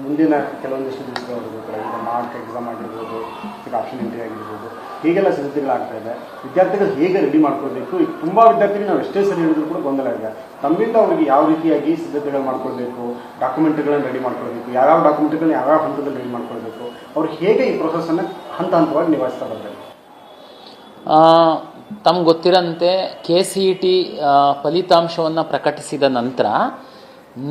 ಮುಂದಿನ ಕೆಲವೊಂದಿಷ್ಟು ದಿವಸಗಳವರೆಗೂ ಕೂಡ ಈಗ ಮಾರ್ಕ್ ಎಕ್ಸಾಮ್ ಆಗಿರ್ಬೋದು, ಈಗ ಆಪ್ಷನ್ ಎಂಟ್ರಿ ಆಗಿರ್ಬೋದು, ಹೀಗೆಲ್ಲ ಸಿದ್ಧತೆಗಳಾಗ್ತಾ ಇದೆ. ವಿದ್ಯಾರ್ಥಿಗಳು ಹೇಗೆ ರೆಡಿ ಮಾಡ್ಕೊಳ್ಬೇಕು? ಈಗ ತುಂಬ ವಿದ್ಯಾರ್ಥಿಗಳು ನಾವು ಎಷ್ಟೇ ಸರಿ ಹೇಳಿದ್ರು ಕೂಡ ಗೊಂದಲ ಇದೆ. ತಮ್ಮಿಂದ ಅವರಿಗೆ ಯಾವ ರೀತಿಯಾಗಿ ಸಿದ್ಧತೆಗಳು ಮಾಡ್ಕೊಳ್ಬೇಕು, ಡಾಕ್ಯುಮೆಂಟ್ಗಳನ್ನು ರೆಡಿ ಮಾಡ್ಕೊಳ್ಬೇಕು, ಯಾವ್ಯಾವ ಡಾಕ್ಯುಮೆಂಟ್ಗಳನ್ನ ಯಾವ್ಯಾವ ಹಂತದಲ್ಲಿ ರೆಡಿ ಮಾಡ್ಕೊಳ್ಬೇಕು, ಅವ್ರು ಹೇಗೆ ಈ ಪ್ರೊಸೆಸನ್ನು ಹಂತ ಹಂತವಾಗಿ ನಿಭಾಯಿಸ್ತಾ ಬರಬೇಕು? ತಮ್ಗೆ ಗೊತ್ತಿರೋಂತೆ KCET ಫಲಿತಾಂಶವನ್ನು ಪ್ರಕಟಿಸಿದ ನಂತರ,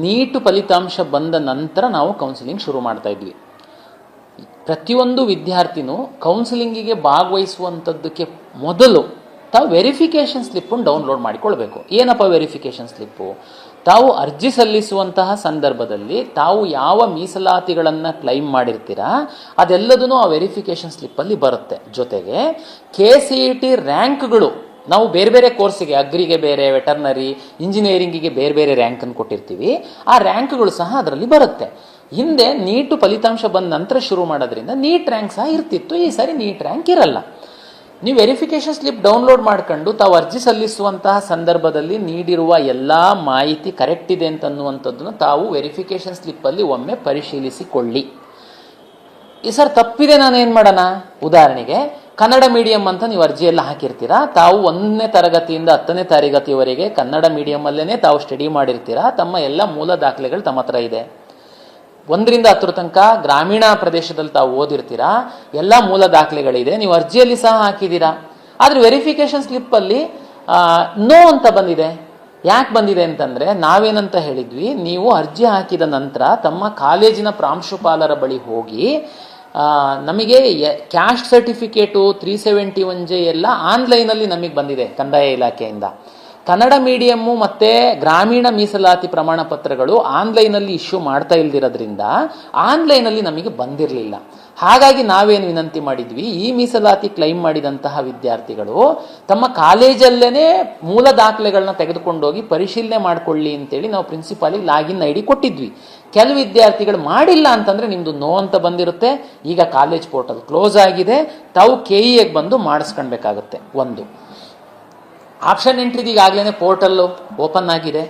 ನೀಟ್ ಫಲಿತಾಂಶ ಬಂದ ನಂತರ ನಾವು ಕೌನ್ಸಿಲಿಂಗ್ ಶುರು ಮಾಡ್ತಾ ಇದ್ವಿ. ಪ್ರತಿಯೊಂದು ವಿದ್ಯಾರ್ಥಿನೂ ಕೌನ್ಸಿಲಿಂಗಿಗೆ ಭಾಗವಹಿಸುವಂಥದ್ದಕ್ಕೆ ಮೊದಲು ತಾವು ವೆರಿಫಿಕೇಷನ್ ಸ್ಲಿಪ್ಪನ್ನು ಡೌನ್ಲೋಡ್ ಮಾಡಿಕೊಳ್ಬೇಕು. ಏನಪ್ಪ ವೆರಿಫಿಕೇಷನ್ ಸ್ಲಿಪ್ಪು? ತಾವು ಅರ್ಜಿ ಸಲ್ಲಿಸುವಂತಹ ಸಂದರ್ಭದಲ್ಲಿ ತಾವು ಯಾವ ಮೀಸಲಾತಿಗಳನ್ನು ಕ್ಲೈಮ್ ಮಾಡಿರ್ತೀರಾ ಅದೆಲ್ಲದೂ ಆ ವೆರಿಫಿಕೇಷನ್ ಸ್ಲಿಪ್ಪಲ್ಲಿ ಬರುತ್ತೆ. ಜೊತೆಗೆ KCET ರ್ಯಾಂಕ್ಗಳು, ನಾವು ಬೇರೆ ಬೇರೆ ಕೋರ್ಸಿಗೆ, ಅಗ್ರಿಗೆ ಬೇರೆ, ವೆಟರ್ನರಿ, ಇಂಜಿನಿಯರಿಂಗಿಗೆ ಬೇರೆ ಬೇರೆ ರ್ಯಾಂಕನ್ನು ಕೊಟ್ಟಿರ್ತೀವಿ. ಆ ರ್ಯಾಂಕ್ಗಳು ಸಹ ಅದರಲ್ಲಿ ಬರುತ್ತೆ. ಹಿಂದೆ ನೀಟು ಫಲಿತಾಂಶ ಬಂದ ನಂತರ ಶುರು ಮಾಡೋದ್ರಿಂದ ನೀಟ್ ರ್ಯಾಂಕ್ ಸಹ ಇರ್ತಿತ್ತು. ಈ ಸಾರಿ ನೀಟ್ ರ್ಯಾಂಕ್ ಇರಲ್ಲ. ನೀವು ವೆರಿಫಿಕೇಷನ್ ಸ್ಲಿಪ್ ಡೌನ್ಲೋಡ್ ಮಾಡ್ಕೊಂಡು ತಾವು ಅರ್ಜಿ ಸಲ್ಲಿಸುವಂತಹ ಸಂದರ್ಭದಲ್ಲಿ ನೀಡಿರುವ ಎಲ್ಲ ಮಾಹಿತಿ ಕರೆಕ್ಟ್ ಇದೆ ಅಂತನ್ನುವಂಥದ್ದನ್ನು ತಾವು ವೆರಿಫಿಕೇಷನ್ ಸ್ಲಿಪ್ಪಲ್ಲಿ ಒಮ್ಮೆ ಪರಿಶೀಲಿಸಿಕೊಳ್ಳಿ. ಈ ಸರ್ ತಪ್ಪಿದೆ, ನಾನೇನು ಮಾಡೋಣ? ಉದಾಹರಣೆಗೆ ಕನ್ನಡ ಮೀಡಿಯಂ ಅಂತ ನೀವು ಅರ್ಜಿಯೆಲ್ಲ ಹಾಕಿರ್ತೀರಾ. ತಾವು 1ನೇ ತರಗತಿಯಿಂದ 10ನೇ ತರಗತಿಯವರೆಗೆ ಕನ್ನಡ ಮೀಡಿಯಮಲ್ಲೇ ತಾವು ಸ್ಟಡಿ ಮಾಡಿರ್ತೀರಾ. ತಮ್ಮ ಎಲ್ಲ ಮೂಲ ದಾಖಲೆಗಳು ತಮ್ಮ ಹತ್ರ ಇದೆ. 1ರಿಂದ 10 ತನಕ ಗ್ರಾಮೀಣ ಪ್ರದೇಶದಲ್ಲಿ ತಾವು ಓದಿರ್ತೀರಾ, ಎಲ್ಲ ಮೂಲ ದಾಖಲೆಗಳಿದೆ. ನೀವು ಅರ್ಜಿಯಲ್ಲಿ ಸಹ ಹಾಕಿದ್ದೀರಾ. ಆದರೆ ವೆರಿಫಿಕೇಷನ್ ಸ್ಲಿಪ್ಪಲ್ಲಿ ನೋ ಅಂತ ಬಂದಿದೆ. ಯಾಕೆ ಬಂದಿದೆ ಅಂತಂದರೆ, ನಾವೇನಂತ ಹೇಳಿದ್ವಿ, ನೀವು ಅರ್ಜಿ ಹಾಕಿದ ನಂತರ ತಮ್ಮ ಕಾಲೇಜಿನ ಪ್ರಾಂಶುಪಾಲರ ಬಳಿ ಹೋಗಿ ನಮಗೆ ಕ್ಯಾಸ್ಟ್ ಸರ್ಟಿಫಿಕೇಟು 371J ಎಲ್ಲ ಆನ್ಲೈನಲ್ಲಿ ನಮಗೆ ಬಂದಿದೆ ಕಂದಾಯ ಇಲಾಖೆಯಿಂದ. ಕನ್ನಡ ಮೀಡಿಯಮ್ಮು ಮತ್ತು ಗ್ರಾಮೀಣ ಮೀಸಲಾತಿ ಪ್ರಮಾಣ ಪತ್ರಗಳು ಆನ್ಲೈನಲ್ಲಿ ಇಶ್ಯೂ ಮಾಡ್ತಾ ಇಲ್ದಿರೋದ್ರಿಂದ ಆನ್ಲೈನಲ್ಲಿ ನಮಗೆ ಬಂದಿರಲಿಲ್ಲ. ಹಾಗಾಗಿ ನಾವೇನು ವಿನಂತಿ ಮಾಡಿದ್ವಿ, ಈ ಮೀಸಲಾತಿ ಕ್ಲೈಮ್ ಮಾಡಿದಂತಹ ವಿದ್ಯಾರ್ಥಿಗಳು ತಮ್ಮ ಕಾಲೇಜಲ್ಲೇ ಮೂಲ ದಾಖಲೆಗಳನ್ನ ತೆಗೆದುಕೊಂಡೋಗಿ ಪರಿಶೀಲನೆ ಮಾಡಿಕೊಳ್ಳಿ ಅಂತೇಳಿ ನಾವು ಪ್ರಿನ್ಸಿಪಾಲಿಗೆ ಲಾಗಿನ್ ID ಕೊಟ್ಟಿದ್ವಿ. ಕೆಲವು ವಿದ್ಯಾರ್ಥಿಗಳು ಮಾಡಿಲ್ಲ ಅಂತಂದರೆ ನಿಮ್ಮದು ನೋ ಅಂತ ಬಂದಿರುತ್ತೆ. ಈಗ ಕಾಲೇಜ್ ಪೋರ್ಟಲ್ ಕ್ಲೋಸ್ ಆಗಿದೆ, ತಾವು KEಗೆ ಬಂದು ಮಾಡಿಸ್ಕೊಳ್ಬೇಕಾಗುತ್ತೆ. ಒಂದು ಆಪ್ಷನ್ ಎಂಟ್ರಿದು ಈಗಾಗಲೇ ಪೋರ್ಟಲ್ಲು ಓಪನ್ ಆಗಿದೆ.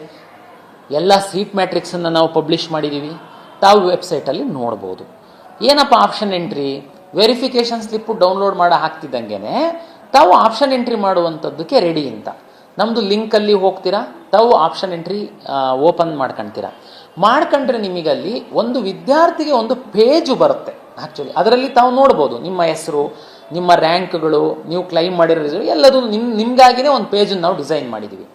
ಎಲ್ಲ ಸೀಟ್ ಮ್ಯಾಟ್ರಿಕ್ಸನ್ನು ನಾವು ಪಬ್ಲಿಷ್ ಮಾಡಿದ್ದೀವಿ, ತಾವು ವೆಬ್ಸೈಟಲ್ಲಿ ನೋಡ್ಬೋದು. ಏನಪ್ಪ option entry? Verification slip download ಮಾಡಿ ಹಾಕ್ತಿದ್ದಂಗೆ ತಾವು ಆಪ್ಷನ್ ಎಂಟ್ರಿ ಮಾಡುವಂಥದ್ದಕ್ಕೆ ರೆಡಿ ಅಂತ ನಮ್ಮದು ಲಿಂಕಲ್ಲಿ ಹೋಗ್ತೀರಾ, ತಾವು ಆಪ್ಷನ್ ಎಂಟ್ರಿ ಓಪನ್ ಮಾಡ್ಕೊಂಡ್ರೆ ನಿಮಗಲ್ಲಿ ಒಂದು ವಿದ್ಯಾರ್ಥಿಗೆ ಒಂದು ಪೇಜು ಬರುತ್ತೆ. ಆ್ಯಕ್ಚುಲಿ ಅದರಲ್ಲಿ ತಾವು ನೋಡ್ಬೋದು ನಿಮ್ಮ ಹೆಸರು, ನಿಮ್ಮ ರ್ಯಾಂಕ್ಗಳು, ನೀವು ಕ್ಲೈಮ್ ಮಾಡಿರೋ ರಿಸಲ್ಟ್ ಎಲ್ಲದೂ ನಿಮಗಾಗಿನೇ ಒಂದು ಪೇಜನ್ನು ನಾವು ಡಿಸೈನ್ ಮಾಡಿದ್ದೀವಿ.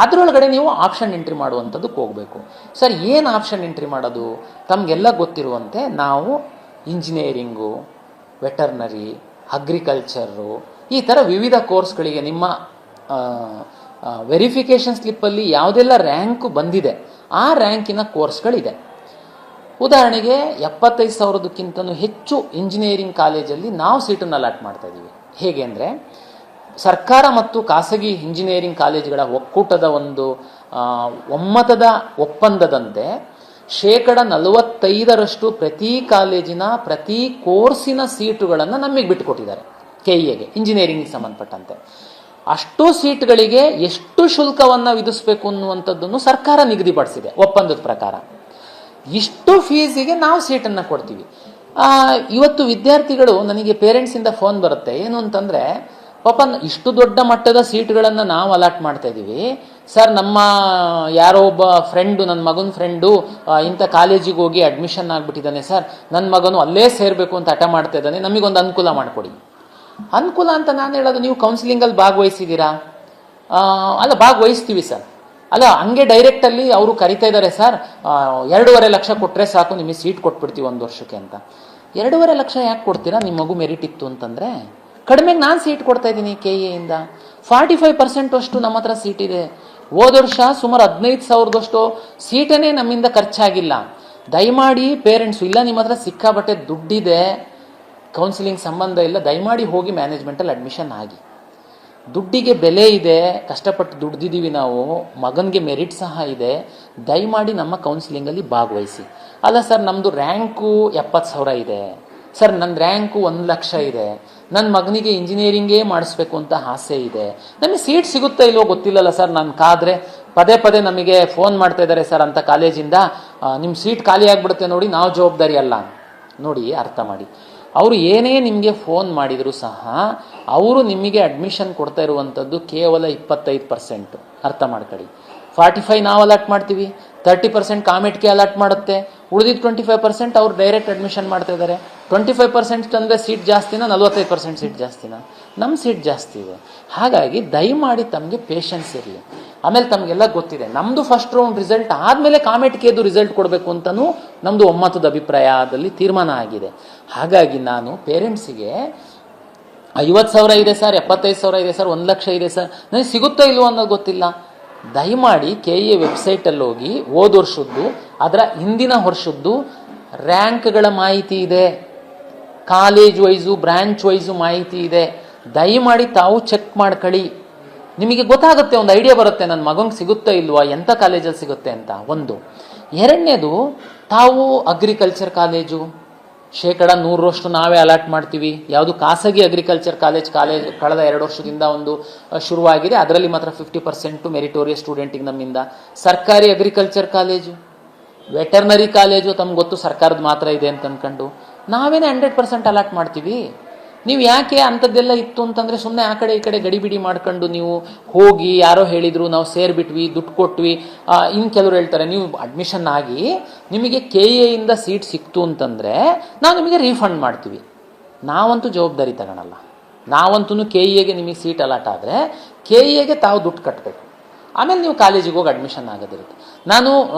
ಅದರೊಳಗಡೆ ನೀವು ಆಪ್ಷನ್ ಎಂಟ್ರಿ ಮಾಡುವಂಥದ್ದಕ್ಕೆ ಹೋಗಬೇಕು. ಸರ್, ಏನು ಆಪ್ಷನ್ ಎಂಟ್ರಿ ಮಾಡೋದು? ತಮಗೆಲ್ಲ ಗೊತ್ತಿರುವಂತೆ ನಾವು ಇಂಜಿನಿಯರಿಂಗು, ವೆಟರ್ನರಿ, ಅಗ್ರಿಕಲ್ಚರು, ಈ ಥರ ವಿವಿಧ ಕೋರ್ಸ್ಗಳಿಗೆ ನಿಮ್ಮ ವೆರಿಫಿಕೇಷನ್ ಸ್ಲಿಪ್ಪಲ್ಲಿ ಯಾವುದೆಲ್ಲ ರ್ಯಾಂಕು ಬಂದಿದೆ ಆ ರ್ಯಾಂಕಿನ ಕೋರ್ಸ್ಗಳಿದೆ. ಉದಾಹರಣೆಗೆ 75,000ಕ್ಕಿಂತಲೂ ಹೆಚ್ಚು ಇಂಜಿನಿಯರಿಂಗ್ ಕಾಲೇಜಲ್ಲಿ ನಾವು ಸೀಟನ್ನು ಅಲಾಟ್ ಮಾಡ್ತಾ ಇದ್ದೀವಿ. ಹೇಗೆ ಅಂದರೆ, ಸರ್ಕಾರ ಮತ್ತು ಖಾಸಗಿ ಇಂಜಿನಿಯರಿಂಗ್ ಕಾಲೇಜುಗಳ ಒಕ್ಕೂಟದ ಒಂದು ಒಮ್ಮತದ ಒಪ್ಪಂದದಂತೆ 45% ಪ್ರತಿ ಕಾಲೇಜಿನ ಪ್ರತಿ ಕೋರ್ಸಿನ ಸೀಟುಗಳನ್ನು ನಮಗೆ ಬಿಟ್ಟುಕೊಟ್ಟಿದ್ದಾರೆ. KEಗೆ ಇಂಜಿನಿಯರಿಂಗಿಗೆ ಸಂಬಂಧಪಟ್ಟಂತೆ ಅಷ್ಟು ಸೀಟ್ಗಳಿಗೆ ಎಷ್ಟು ಶುಲ್ಕವನ್ನು ವಿಧಿಸಬೇಕು ಅನ್ನುವಂಥದ್ದನ್ನು ಸರ್ಕಾರ ನಿಗದಿಪಡಿಸಿದೆ ಒಪ್ಪಂದದ ಪ್ರಕಾರ. ಇಷ್ಟು ಫೀಸಿಗೆ ನಾವು ಸೀಟನ್ನು ಕೊಡ್ತೀವಿ. ಇವತ್ತು ವಿದ್ಯಾರ್ಥಿಗಳು, ನನಗೆ ಪೇರೆಂಟ್ಸಿಂದ ಫೋನ್ ಬರುತ್ತೆ, ಏನು ಅಂತಂದರೆ, ಪಾಪ ಇಷ್ಟು ದೊಡ್ಡ ಮಟ್ಟದ ಸೀಟ್ಗಳನ್ನು ನಾವು ಅಲಾಟ್ ಮಾಡ್ತಾ ಇದ್ದೀವಿ ಸರ್, ನಮ್ಮ ಯಾರೋ ಒಬ್ಬ ಫ್ರೆಂಡು, ನನ್ನ ಮಗನ ಫ್ರೆಂಡು ಇಂಥ ಕಾಲೇಜಿಗೆ ಹೋಗಿ ಅಡ್ಮಿಷನ್ ಆಗಿಬಿಟ್ಟಿದ್ದಾನೆ ಸರ್, ನನ್ನ ಮಗನು ಅಲ್ಲೇ ಸೇರಬೇಕು ಅಂತ ಹಠ ಮಾಡ್ತಾ ಇದ್ದಾನೆ, ನಮಗೊಂದು ಅನುಕೂಲ ಮಾಡಿಕೊಡಿ. ಅನುಕೂಲ ಅಂತ ನಾನು ಹೇಳೋದು, ನೀವು ಕೌನ್ಸಿಲಿಂಗಲ್ಲಿ ಭಾಗವಹಿಸಿದ್ದೀರಾ? ಅಲ್ಲ, ಭಾಗವಹಿಸ್ತೀವಿ ಸರ್. ಅಲ್ಲ, ಹಂಗೆ ಡೈರೆಕ್ಟಲ್ಲಿ ಅವರು ಕರಿತಾ ಇದ್ದಾರೆ ಸರ್, 2.5 ಲಕ್ಷ ಕೊಟ್ಟರೆ ಸಾಕು, ನಿಮಗೆ ಸೀಟ್ ಕೊಟ್ಬಿಡ್ತೀವಿ 1 ವರ್ಷಕ್ಕೆ ಅಂತ. 2.5 ಲಕ್ಷ ಯಾಕೆ ಕೊಡ್ತೀರಾ? ನಿಮ್ಮ ಮಗು ಮೆರಿಟ್ ಇತ್ತು ಅಂತಂದರೆ ಕಡಿಮೆಗೆ ನಾನು ಸೀಟ್ ಕೊಡ್ತಾ ಇದ್ದೀನಿ KEಯಿಂದ. 45% ಅಷ್ಟು ನಮ್ಮ ಹತ್ರ ಸೀಟ್ ಇದೆ. ಹೋದ ವರ್ಷ ಸುಮಾರು 15,000 ಸೀಟೇ ನಮ್ಮಿಂದ ಖರ್ಚಾಗಿಲ್ಲ. ದಯಮಾಡಿ ಪೇರೆಂಟ್ಸು, ಇಲ್ಲ ನಿಮ್ಮ ಹತ್ರ ಸಿಕ್ಕಾಬಟ್ಟೆ ದುಡ್ಡಿದೆ, ಕೌನ್ಸಿಲಿಂಗ್ ಸಂಬಂಧ ಇಲ್ಲ, ದಯಮಾಡಿ ಹೋಗಿ ಮ್ಯಾನೇಜ್ಮೆಂಟಲ್ಲಿ ಅಡ್ಮಿಷನ್ ಆಗಿ. ದುಡ್ಡಿಗೆ ಬೆಲೆ ಇದೆ, ಕಷ್ಟಪಟ್ಟು ದುಡ್ದಿದ್ದೀವಿ ನಾವು, ಮಗನಿಗೆ ಮೆರಿಟ್ ಸಹ ಇದೆ, ದಯಮಾಡಿ ನಮ್ಮ ಕೌನ್ಸಿಲಿಂಗಲ್ಲಿ ಭಾಗವಹಿಸಿ. ಅಲ್ಲ ಸರ್, ನಮ್ಮದು ರ್ಯಾಂಕು 70,000 ಇದೆ ಸರ್, ನನ್ನ ರ್ಯಾಂಕು 1 ಲಕ್ಷ ಇದೆ, ನನ್ನ ಮಗನಿಗೆ ಇಂಜಿನಿಯರಿಂಗೇ ಮಾಡಿಸ್ಬೇಕು ಅಂತ ಆಸೆ ಇದೆ, ನಮಗೆ ಸೀಟ್ ಸಿಗುತ್ತಾ ಇಲ್ವೋ ಗೊತ್ತಿಲ್ಲಲ್ಲ ಸರ್, ನಾನು ಕಾದರೆ ಪದೇ ಪದೇ ನಮಗೆ ಫೋನ್ ಮಾಡ್ತಾ ಇದ್ದಾರೆ ಸರ್ ಅಂತ ಕಾಲೇಜಿಂದ, ನಿಮ್ಮ ಸೀಟ್ ಖಾಲಿ ಆಗಿಬಿಡುತ್ತೆ ನೋಡಿ, ನಾವು ಜವಾಬ್ದಾರಿ ಅಲ್ಲ. ನೋಡಿ, ಅರ್ಥ ಮಾಡಿ, ಅವರು ಏನೇ ನಿಮಗೆ ಫೋನ್ ಮಾಡಿದರೂ ಸಹ ಅವರು ನಿಮಗೆ ಅಡ್ಮಿಷನ್ ಕೊಡ್ತಾ ಇರುವಂಥದ್ದು ಕೇವಲ 25%. ಅರ್ಥ ಮಾಡ್ಕೊಳ್ಳಿ. 45 ನಾವು ಅಲಾಟ್ ಮಾಡ್ತೀವಿ, 30% ಕಾಮೆಟ್ಗೆ ಅಲಾಟ್ ಮಾಡುತ್ತೆ, ಉಳಿದಿದ್ದು 25% ಅವ್ರು ಡೈರೆಕ್ಟ್ ಅಡ್ಮಿಷನ್ ಮಾಡ್ತಾ ಇದ್ದಾರೆ. 25% ಅಂದರೆ ಸೀಟ್ ಜಾಸ್ತಿನಾ, 45% ಸೀಟ್ ಜಾಸ್ತಿನಾ? ನಮ್ಮ ಸೀಟ್ ಜಾಸ್ತಿ ಇದೆ. ಹಾಗಾಗಿ ದಯಮಾಡಿ ತಮಗೆ ಪೇಷನ್ಸ್ ಇರಲಿ. ಆಮೇಲೆ ತಮಗೆಲ್ಲ ಗೊತ್ತಿದೆ, ನಮ್ಮದು ಫಸ್ಟ್ ರೌಂಡ್ ರಿಸಲ್ಟ್ ಆದಮೇಲೆ ಕಾಮೆಟ್ಗೆದು ರಿಸಲ್ಟ್ ಕೊಡಬೇಕು ಅಂತಲೂ ನಮ್ಮದು ಒಮ್ಮತದ ಅಭಿಪ್ರಾಯದಲ್ಲಿ ತೀರ್ಮಾನ ಆಗಿದೆ. ಹಾಗಾಗಿ ನಾನು ಪೇರೆಂಟ್ಸಿಗೆ 50,000 ಇದೆ ಸರ್, 75,000 ಇದೆ ಸರ್, 1 ಲಕ್ಷ ಇದೆ ಸರ್, ನನಗೆ ಸಿಗುತ್ತೋ ಇಲ್ವೋ ಅನ್ನೋದು ಗೊತ್ತಿಲ್ಲ. ದಯಮಾಡಿ KEA ವೆಬ್ಸೈಟಲ್ಲಿ ಹೋಗಿ ಹೋದ ವರ್ಷದ್ದು, ಅದರ ಹಿಂದಿನ ವರ್ಷದ್ದು ರ್ಯಾಂಕ್ಗಳ ಮಾಹಿತಿ ಇದೆ, ಕಾಲೇಜ್ ವೈಸು ಬ್ರ್ಯಾಂಚ್ ವೈಸು ಮಾಹಿತಿ ಇದೆ. ದಯಮಾಡಿ ತಾವು ಚೆಕ್ ಮಾಡ್ಕೊಳ್ಳಿ, ನಿಮಗೆ ಗೊತ್ತಾಗುತ್ತೆ, ಒಂದು ಐಡಿಯಾ ಬರುತ್ತೆ ನನ್ನ ಮಗಂಗೆ ಸಿಗುತ್ತೋ ಇಲ್ವಾ, ಎಂಥ ಕಾಲೇಜಲ್ಲಿ ಸಿಗುತ್ತೆ ಅಂತ. ಒಂದು. ಎರಡನೇದು, ತಾವು ಅಗ್ರಿಕಲ್ಚರ್ ಕಾಲೇಜು 100% ನಾವೇ ಅಲಾಟ್ ಮಾಡ್ತೀವಿ. ಯಾವುದು ಖಾಸಗಿ ಅಗ್ರಿಕಲ್ಚರ್ ಕಾಲೇಜ್ ಕಳೆದ 2 ವರ್ಷದಿಂದ ಒಂದು ಶುರುವಾಗಿದೆ, ಅದರಲ್ಲಿ ಮಾತ್ರ 50% ಮೆರಿಟೋರಿಯಸ್ ಸ್ಟೂಡೆಂಟಿಗೆ ನಮ್ಮಿಂದ. ಸರ್ಕಾರಿ ಅಗ್ರಿಕಲ್ಚರ್ ಕಾಲೇಜು, ವೆಟರ್ನರಿ ಕಾಲೇಜು ತಮ್ಗೆ ಗೊತ್ತು ಸರ್ಕಾರದ ಮಾತ್ರ ಇದೆ ಅಂತ ಅಂದ್ಕೊಂಡು ನಾವೇನೇ 100% ಅಲಾಟ್ ಮಾಡ್ತೀವಿ. ನೀವು ಯಾಕೆ ಅಂಥದ್ದೆಲ್ಲ ಇತ್ತು ಅಂತಂದರೆ ಸುಮ್ಮನೆ ಆ ಕಡೆ ಈ ಕಡೆ ಗಡಿಬಿಡಿ ಮಾಡ್ಕೊಂಡು ನೀವು ಹೋಗಿ ಯಾರೋ ಹೇಳಿದರು ನಾವು ಸೇರಿಬಿಟ್ವಿ, ದುಡ್ಡು ಕೊಟ್ವಿ. ಇನ್ನು ಕೆಲವರು ಹೇಳ್ತಾರೆ ನೀವು ಅಡ್ಮಿಷನ್ ಆಗಿ ನಿಮಗೆ KEA ಇಂದ ಸೀಟ್ ಸಿಕ್ತು ಅಂತಂದರೆ ನಾವು ನಿಮಗೆ ರೀಫಂಡ್ ಮಾಡ್ತೀವಿ. ನಾವಂತೂ ಜವಾಬ್ದಾರಿ ತಗೊಳಲ್ಲ. ನಾವಂತೂ KEAಗೆ ನಿಮಗೆ ಸೀಟ್ ಅಲಾಟ್ ಆದರೆ KEAಗೆ ತಾವು ದುಡ್ಡು ಕಟ್ಟಬೇಕು, ಆಮೇಲೆ ನೀವು ಕಾಲೇಜಿಗೆ ಹೋಗಿ ಅಡ್ಮಿಷನ್ ಆಗೋದಿರುತ್ತೆ. ನಾನು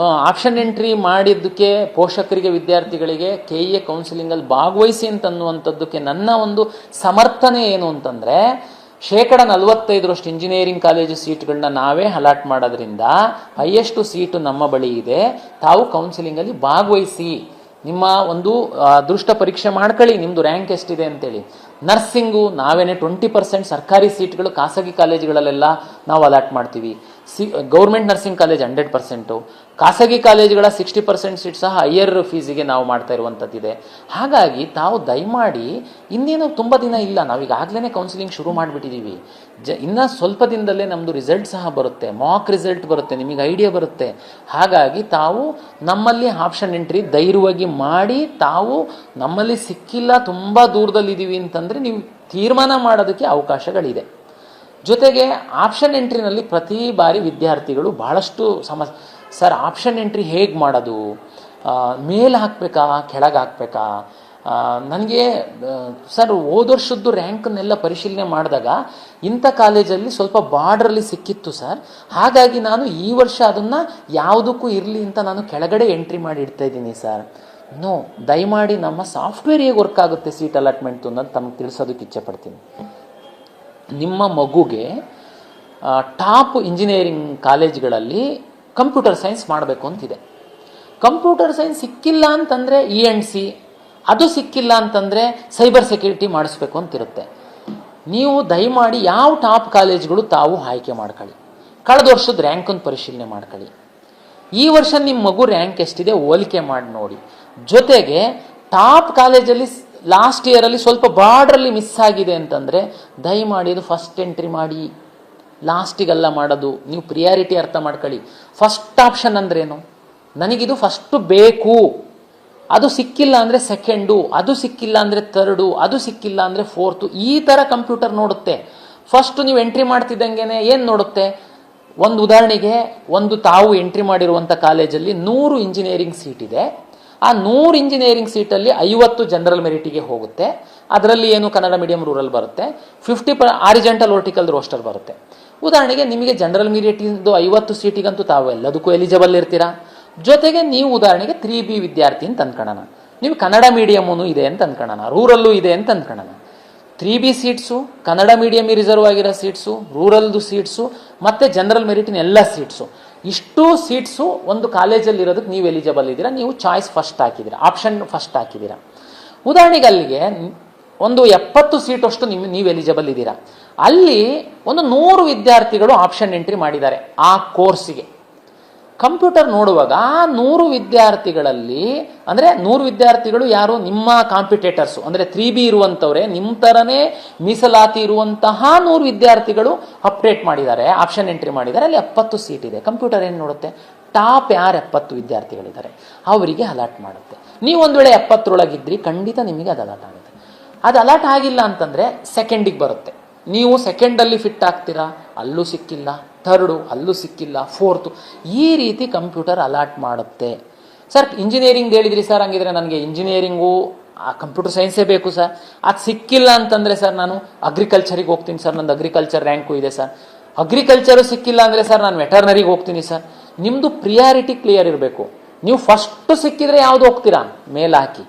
ಆಪ್ಷನ್ ಎಂಟ್ರಿ ಮಾಡಿದ್ದಕ್ಕೆ ಪೋಷಕರಿಗೆ, ವಿದ್ಯಾರ್ಥಿಗಳಿಗೆ KEA ಕೌನ್ಸಿಲಿಂಗಲ್ಲಿ ಭಾಗವಹಿಸಿ ಅಂತನ್ನುವಂಥದ್ದಕ್ಕೆ ನನ್ನ ಒಂದು ಸಮರ್ಥನೆ ಏನು ಅಂತಂದರೆ, 45% ಇಂಜಿನಿಯರಿಂಗ್ ಕಾಲೇಜು ಸೀಟ್ಗಳನ್ನ ನಾವೇ ಅಲಾಟ್ ಮಾಡೋದ್ರಿಂದ ಹೈಯೆಸ್ಟ್ ಸೀಟು ನಮ್ಮ ಬಳಿ ಇದೆ. ತಾವು ಕೌನ್ಸಿಲಿಂಗಲ್ಲಿ ಭಾಗವಹಿಸಿ, ನಿಮ್ಮ ಒಂದು ಅದೃಷ್ಟ ಪರೀಕ್ಷೆ ಮಾಡ್ಕೊಳ್ಳಿ, ನಿಮ್ಮದು ರ್ಯಾಂಕ್ ಎಷ್ಟಿದೆ ಅಂತೇಳಿ. ನರ್ಸಿಂಗು ನಾವೇನೆ 20% ಸರ್ಕಾರಿ ಸೀಟ್ಗಳು ಖಾಸಗಿ ಕಾಲೇಜುಗಳಲ್ಲೆಲ್ಲ ನಾವು ಅಲಾಟ್ ಮಾಡ್ತೀವಿ. ಗೌರ್ಮೆಂಟ್ ನರ್ಸಿಂಗ್ ಕಾಲೇಜ್ 100%, ಖಾಸಗಿ ಕಾಲೇಜುಗಳ 60% ಸೀಟ್ ಸಹ ಹೈಯರ್ ಫೀಸಿಗೆ ನಾವು ಮಾಡ್ತಾ ಇರುವಂಥದ್ದಿದೆ. ಹಾಗಾಗಿ ತಾವು ದಯಮಾಡಿ, ಇನ್ನೇನು ತುಂಬ ದಿನ ಇಲ್ಲ, ನಾವೀಗಾಗಲೇ ಕೌನ್ಸಿಲಿಂಗ್ ಶುರು ಮಾಡಿಬಿಟ್ಟಿದ್ದೀವಿ. ಇನ್ನು ಸ್ವಲ್ಪ ದಿನದಲ್ಲೇ ನಮ್ಮದು ರಿಸಲ್ಟ್ ಸಹ ಬರುತ್ತೆ, ಮಾಕ್ ರಿಸಲ್ಟ್ ಬರುತ್ತೆ, ನಿಮಗೆ ಐಡಿಯಾ ಬರುತ್ತೆ. ಹಾಗಾಗಿ ತಾವು ನಮ್ಮಲ್ಲಿ ಆಪ್ಷನ್ ಎಂಟ್ರಿ ಧೈರ್ಯವಾಗಿ ಮಾಡಿ, ತಾವು ನಮ್ಮಲ್ಲಿ ಸಿಕ್ಕಿಲ್ಲ, ತುಂಬ ದೂರದಲ್ಲಿದ್ದೀವಿ ಅಂತಂದರೆ ನೀವು ತೀರ್ಮಾನ ಮಾಡೋದಕ್ಕೆ ಅವಕಾಶಗಳಿದೆ. ಜೊತೆಗೆ ಆಪ್ಷನ್ ಎಂಟ್ರಿನಲ್ಲಿ ಪ್ರತಿ ಬಾರಿ ವಿದ್ಯಾರ್ಥಿಗಳು ಭಾಳಷ್ಟು ಸರ್ ಆಪ್ಷನ್ ಎಂಟ್ರಿ ಹೇಗೆ ಮಾಡೋದು, ಮೇಲೆ ಹಾಕಬೇಕಾ ಕೆಳಗೆ ಹಾಕಬೇಕಾ, ನನಗೆ ಸರ್ ಹೋದ ವರ್ಷದ್ದು ರ್ಯಾಂಕನ್ನೆಲ್ಲ ಪರಿಶೀಲನೆ ಮಾಡಿದಾಗ ಇಂಥ ಕಾಲೇಜಲ್ಲಿ ಸ್ವಲ್ಪ ಬಾರ್ಡ್ರಲ್ಲಿ ಸಿಕ್ಕಿತ್ತು ಸರ್, ಹಾಗಾಗಿ ನಾನು ಈ ವರ್ಷ ಅದನ್ನು ಯಾವುದಕ್ಕೂ ಇರಲಿ ಅಂತ ನಾನು ಕೆಳಗಡೆ ಎಂಟ್ರಿ ಮಾಡಿ ಇಡ್ತಾ ಇದ್ದೀನಿ ಸರ್. ನೋ, ದಯಮಾಡಿ ನಮ್ಮ ಸಾಫ್ಟ್ವೇರ್ ಹೇಗೆ ವರ್ಕ್ ಆಗುತ್ತೆ ಸೀಟ್ ಅಲಾಟ್ಮೆಂಟು ಅನ್ನೋದು ತಮಗೆ ತಿಳಿಸೋದಕ್ಕೆ ಇಚ್ಛೆ ಪಡ್ತೀನಿ. ನಿಮ್ಮ ಮಗುಗೆ ಟಾಪ್ ಇಂಜಿನಿಯರಿಂಗ್ ಕಾಲೇಜ್ಗಳಲ್ಲಿ ಕಂಪ್ಯೂಟರ್ ಸೈನ್ಸ್ ಮಾಡಬೇಕು ಅಂತಿದೆ. ಕಂಪ್ಯೂಟರ್ ಸೈನ್ಸ್ ಸಿಕ್ಕಿಲ್ಲ ಅಂತಂದರೆ ENC, ಅದು ಸಿಕ್ಕಿಲ್ಲ ಅಂತಂದರೆ ಸೈಬರ್ ಸೆಕ್ಯೂರಿಟಿ ಮಾಡಿಸ್ಬೇಕು ಅಂತಿರುತ್ತೆ. ನೀವು ದಯಮಾಡಿ ಯಾವ ಟಾಪ್ ಕಾಲೇಜ್ಗಳು ತಾವು ಆಯ್ಕೆ ಮಾಡ್ಕೊಳ್ಳಿ, ಕಳೆದ ವರ್ಷದ ರ್ಯಾಂಕನ್ನು ಪರಿಶೀಲನೆ ಮಾಡ್ಕೊಳ್ಳಿ, ಈ ವರ್ಷ ನಿಮ್ಮ ಮಗು ರ್ಯಾಂಕ್ ಎಷ್ಟಿದೆ ಹೋಲಿಕೆ ಮಾಡಿ ನೋಡಿ. ಜೊತೆಗೆ ಟಾಪ್ ಕಾಲೇಜಲ್ಲಿ ಲಾಸ್ಟ್ ಇಯರಲ್ಲಿ ಸ್ವಲ್ಪ ಬಾರ್ಡ್ರಲ್ಲಿ ಮಿಸ್ ಆಗಿದೆ ಅಂತಂದರೆ ದಯಮಾಡಿ ಅದು ಫಸ್ಟ್ ಎಂಟ್ರಿ ಮಾಡಿ, ಲಾಸ್ಟಿಗೆಲ್ಲ ಮಾಡೋದು. ನೀವು ಪ್ರಿಯಾರಿಟಿ ಅರ್ಥ ಮಾಡ್ಕೊಳ್ಳಿ. ಫಸ್ಟ್ ಆಪ್ಷನ್ ಅಂದ್ರೇನು, ನನಗಿದು ಫಸ್ಟು ಬೇಕು, ಅದು ಸಿಕ್ಕಿಲ್ಲ ಅಂದರೆ ಸೆಕೆಂಡು, ಅದು ಸಿಕ್ಕಿಲ್ಲ ಅಂದರೆ ಥರ್ಡು, ಅದು ಸಿಕ್ಕಿಲ್ಲ ಅಂದರೆ ಫೋರ್ತು, ಈ ಥರ ಕಂಪ್ಯೂಟರ್ ನೋಡುತ್ತೆ. ಫಸ್ಟು ನೀವು ಎಂಟ್ರಿ ಮಾಡ್ತಿದ್ದಂಗೆ ಏನು ನೋಡುತ್ತೆ, ಒಂದು ಉದಾಹರಣೆಗೆ ಒಂದು ತಾವು ಎಂಟ್ರಿ ಮಾಡಿರುವಂಥ ಕಾಲೇಜಲ್ಲಿ 100 ಇಂಜಿನಿಯರಿಂಗ್ ಸೀಟ್ ಇದೆ. ಆ 100 ಇಂಜಿನಿಯರಿಂಗ್ ಸೀಟಲ್ಲಿ 50 ಜನರಲ್ ಮೆರಿಟಿಗೆ ಹೋಗುತ್ತೆ. ಅದರಲ್ಲಿ ಏನು ಕನ್ನಡ ಮೀಡಿಯಂ ರೂರಲ್ ಬರುತ್ತೆ, 50 ಆರಿಜೆಂಟಲ್ ವರ್ಟಿಕಲ್ ರೋಸ್ಟರ್ ಬರುತ್ತೆ. ಉದಾಹರಣೆಗೆ ನಿಮಗೆ ಜನರಲ್ ಮೆರಿಟಿಂದು 50 ಸೀಟಿಗಂತೂ ತಾವು ಎಲ್ಲದಕ್ಕೂ ಎಲಿಜಿಬಲ್ ಇರ್ತೀರಾ. ಜೊತೆಗೆ ನೀವು ಉದಾಹರಣೆಗೆ 3B ವಿದ್ಯಾರ್ಥಿ ಅಂತ ಅಂದ್ಕೊಳ್ಳೋಣ, ನೀವು ಕನ್ನಡ ಮೀಡಿಯಮೂ ಇದೆ ಅಂತ ಅಂದ್ಕೊಳ್ಳೋಣ, ರೂರಲ್ಲೂ ಇದೆ ಅಂತ ಅಂದ್ಕೊಳ್ಳೋಣ. 3B seats, Kannada medium reserve ಆಗಿರೋ ಸೀಟ್ಸು, ರೂರಲ್ದು ಸೀಟ್ಸು, ಮತ್ತು ಜನರಲ್ ಮೆರಿಟಿನ ಎಲ್ಲ ಸೀಟ್ಸು, ಇಷ್ಟು ಸೀಟ್ಸು ಒಂದು ಕಾಲೇಜಲ್ಲಿ ಇರೋದಕ್ಕೆ ನೀವು ಎಲಿಜಿಬಲ್ ಇದ್ದೀರಾ. ನೀವು ಚಾಯ್ಸ್ ಫಸ್ಟ್ ಹಾಕಿದ್ದೀರಾ, ಆಪ್ಷನ್ ಫಸ್ಟ್ ಹಾಕಿದ್ದೀರಾ. ಉದಾಹರಣೆಗೆ ಅಲ್ಲಿಗೆ ಒಂದು 70 ಸೀಟಷ್ಟು ನೀವು ಎಲಿಜಿಬಲ್ ಇದ್ದೀರಾ. ಅಲ್ಲಿ ಒಂದು 100 ವಿದ್ಯಾರ್ಥಿಗಳು ಆಪ್ಷನ್ ಎಂಟ್ರಿ ಮಾಡಿದ್ದಾರೆ ಆ ಕೋರ್ಸಿಗೆ. ಕಂಪ್ಯೂಟರ್ ನೋಡುವಾಗ ಆ 100 ವಿದ್ಯಾರ್ಥಿಗಳಲ್ಲಿ ಅಂದರೆ 100 ವಿದ್ಯಾರ್ಥಿಗಳು ಯಾರು ನಿಮ್ಮ ಕಾಂಪಿಟೇಟರ್ಸು ಅಂದರೆ 3B ಇರುವಂಥವ್ರೆ, ನಿಮ್ಮ ಥರನೇ ಮೀಸಲಾತಿ ಇರುವಂತಹ 100 ವಿದ್ಯಾರ್ಥಿಗಳು ಅಪ್ಡೇಟ್ ಮಾಡಿದ್ದಾರೆ, ಆಪ್ಷನ್ ಎಂಟ್ರಿ ಮಾಡಿದ್ದಾರೆ. ಅಲ್ಲಿ 70 ಸೀಟ್ ಇದೆ. ಕಂಪ್ಯೂಟರ್ ಏನು ನೋಡುತ್ತೆ, ಟಾಪ್ ಯಾರು 70 ವಿದ್ಯಾರ್ಥಿಗಳಿದ್ದಾರೆ ಅವರಿಗೆ ಅಲಾಟ್ ಮಾಡುತ್ತೆ. ನೀವು ಒಂದು ವೇಳೆ 70ರೊಳಗಿದ್ರಿ ಖಂಡಿತ ನಿಮಗೆ ಅದು ಅಲಾಟ್ ಆಗುತ್ತೆ. ಅದು ಅಲಾಟ್ ಆಗಿಲ್ಲ ಅಂತಂದರೆ ಸೆಕೆಂಡಿಗೆ ಬರುತ್ತೆ. ನೀವು ಸೆಕೆಂಡಲ್ಲಿ ಫಿಟ್ ಆಗ್ತೀರಾ, ಅಲ್ಲೂ ಸಿಕ್ಕಿಲ್ಲ, ಥರ್ಡು ಅಲ್ಲೂ ಸಿಕ್ಕಿಲ್ಲ, ಫೋರ್ತು, ಈ ರೀತಿ ಕಂಪ್ಯೂಟರ್ ಅಲಾಟ್ ಮಾಡುತ್ತೆ. ಸರ್ ಇಂಜಿನಿಯರಿಂಗ್ ಹೇಳಿದ್ರಿ ಸರ್, ಹಂಗಿದ್ರೆ ನನಗೆ ಇಂಜಿನಿಯರಿಂಗು ಕಂಪ್ಯೂಟರ್ ಸೈನ್ಸೇ ಬೇಕು ಸರ್, ಅದು ಸಿಕ್ಕಿಲ್ಲ ಅಂತಂದರೆ ಸರ್ ನಾನು ಅಗ್ರಿಕಲ್ಚರಿಗೆ ಹೋಗ್ತೀನಿ ಸರ್, ನಂದು ಅಗ್ರಿಕಲ್ಚರ್ ರ್ಯಾಂಕು ಇದೆ ಸರ್. ಅಗ್ರಿಕಲ್ಚರು ಸಿಕ್ಕಿಲ್ಲ ಅಂದರೆ ಸರ್ ನಾನು ವೆಟರ್ನರಿಗೆ ಹೋಗ್ತೀನಿ ಸರ್. ನಿಮ್ಮದು ಪ್ರಿಯಾರಿಟಿ ಕ್ಲಿಯರ್ ಇರಬೇಕು. ನೀವು ಫಸ್ಟು ಸಿಕ್ಕಿದ್ರೆ ಯಾವುದು ಹೋಗ್ತೀರಾ ಮೇಲೆ ಹಾಕಿ.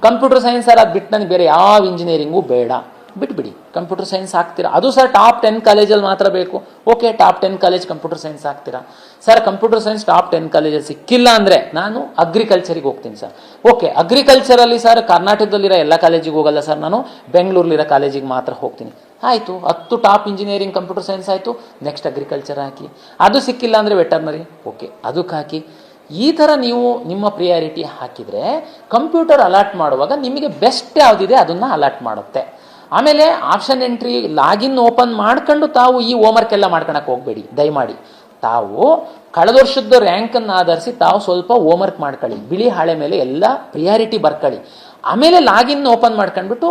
ಕಂಪ್ಯೂಟರ್ ಸೈನ್ಸ್ ಸರ್ ಅದು ಬಿಟ್ಟು ನನಗೆ ಬೇರೆ ಯಾವ ಇಂಜಿನಿಯರಿಂಗು ಬೇಡ, ಬಿಟ್ಬಿಡಿ, ಕಂಪ್ಯೂಟರ್ ಸೈನ್ಸ್ ಹಾಕ್ತೀರಾ. ಅದು ಸರ್ ಟಾಪ್ 10 ಕಾಲೇಜಲ್ಲಿ ಮಾತ್ರ ಬೇಕು. Okay, top 10 college computer science ಹಾಕ್ತೀರಾ. ಸರ್ ಕಂಪ್ಯೂಟರ್ ಸೈನ್ಸ್ ಟಾಪ್ 10 ಕಾಲೇಜಲ್ಲಿ ಸಿಕ್ಕಿಲ್ಲ ಅಂದರೆ ನಾನು ಅಗ್ರಿಕಲ್ಚರಿಗೆ ಹೋಗ್ತೀನಿ ಸರ್. ಓಕೆ, ಅಗ್ರಿಕಲ್ಚರಲ್ಲಿ ಸರ್ ಕರ್ನಾಟಕದಲ್ಲಿರೋ ಎಲ್ಲ ಕಾಲೇಜಿಗೆ ಹೋಗಲ್ಲ ಸರ್, ನಾನು ಬೆಂಗಳೂರಲ್ಲಿರೋ ಕಾಲೇಜಿಗೆ ಮಾತ್ರ ಹೋಗ್ತೀನಿ. ಆಯಿತು, 10 ಟಾಪ್ ಇಂಜಿನಿಯರಿಂಗ್ ಕಂಪ್ಯೂಟರ್ ಸೈನ್ಸ್ ಆಯಿತು. ನೆಕ್ಸ್ಟ್ ಅಗ್ರಿಕಲ್ಚರ್ ಹಾಕಿ. ಅದು ಸಿಕ್ಕಿಲ್ಲ ಅಂದರೆ ವೆಟರ್ನರಿ, ಓಕೆ ಅದಕ್ಕೆ ಹಾಕಿ. ಈ ಥರ ನೀವು ನಿಮ್ಮ ಪ್ರಿಯಾರಿಟಿ ಹಾಕಿದರೆ ಕಂಪ್ಯೂಟರ್ ಅಲಾಟ್ ಮಾಡುವಾಗ ನಿಮಗೆ ಬೆಸ್ಟ್ ಯಾವುದಿದೆ ಅದನ್ನು ಅಲಾಟ್ ಮಾಡುತ್ತೆ. ಆಮೇಲೆ ಆಪ್ಷನ್ ಎಂಟ್ರಿ ಲಾಗಿನ್ ಓಪನ್ ಮಾಡ್ಕೊಂಡು ತಾವು ಈ ಹೋಮ್ವರ್ಕ್ ಎಲ್ಲ ಮಾಡ್ಕೊಳಕ್ಕೆ ಹೋಗಬೇಡಿ ದಯಮಾಡಿ. ತಾವು ಕಳೆದ ವರ್ಷದ ರ್ಯಾಂಕನ್ನು ಆಧರಿಸಿ ತಾವು ಸ್ವಲ್ಪ ಹೋಮ್ವರ್ಕ್ ಮಾಡ್ಕೊಳ್ಳಿ, ಬಿಳಿ ಹಾಳೆ ಮೇಲೆ ಎಲ್ಲ ಪ್ರಿಯಾರಿಟಿ ಬರ್ಕೊಳ್ಳಿ. ಆಮೇಲೆ ಲಾಗಿನ್ ಓಪನ್ ಮಾಡ್ಕೊಂಡ್ಬಿಟ್ಟು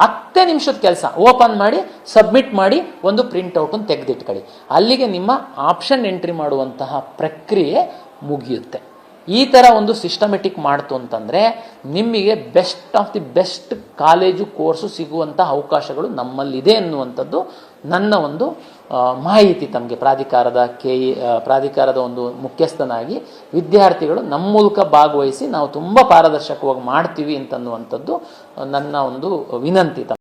10 ನಿಮಿಷದ ಕೆಲಸ ಓಪನ್ ಮಾಡಿ ಸಬ್ಮಿಟ್ ಮಾಡಿ ಒಂದು ಪ್ರಿಂಟ್ಔಟನ್ನು ತೆಗೆದಿಟ್ಕೊಳ್ಳಿ. ಅಲ್ಲಿಗೆ ನಿಮ್ಮ ಆಪ್ಷನ್ ಎಂಟ್ರಿ ಮಾಡುವಂತಹ ಪ್ರಕ್ರಿಯೆ ಮುಗಿಯುತ್ತೆ. ಈ ಥರ ಒಂದು ಸಿಸ್ಟಮೆಟಿಕ್ ಮಾಡ್ತು ಅಂತಂದರೆ ನಿಮಗೆ best of the best college course ಸಿಗುವಂಥ ಅವಕಾಶಗಳು ನಮ್ಮಲ್ಲಿದೆ ಅನ್ನುವಂಥದ್ದು ನನ್ನ ಒಂದು ಮಾಹಿತಿ. ತಮಗೆ ಪ್ರಾಧಿಕಾರದ ಒಂದು ಮುಖ್ಯಸ್ಥನಾಗಿ ವಿದ್ಯಾರ್ಥಿಗಳು ನಮ್ಮ ಮೂಲಕ ಭಾಗವಹಿಸಿ ನಾವು ತುಂಬ ಪಾರದರ್ಶಕವಾಗಿ ಮಾಡ್ತೀವಿ ಅಂತನ್ನುವಂಥದ್ದು ನನ್ನ ಒಂದು ವಿನಂತಿ.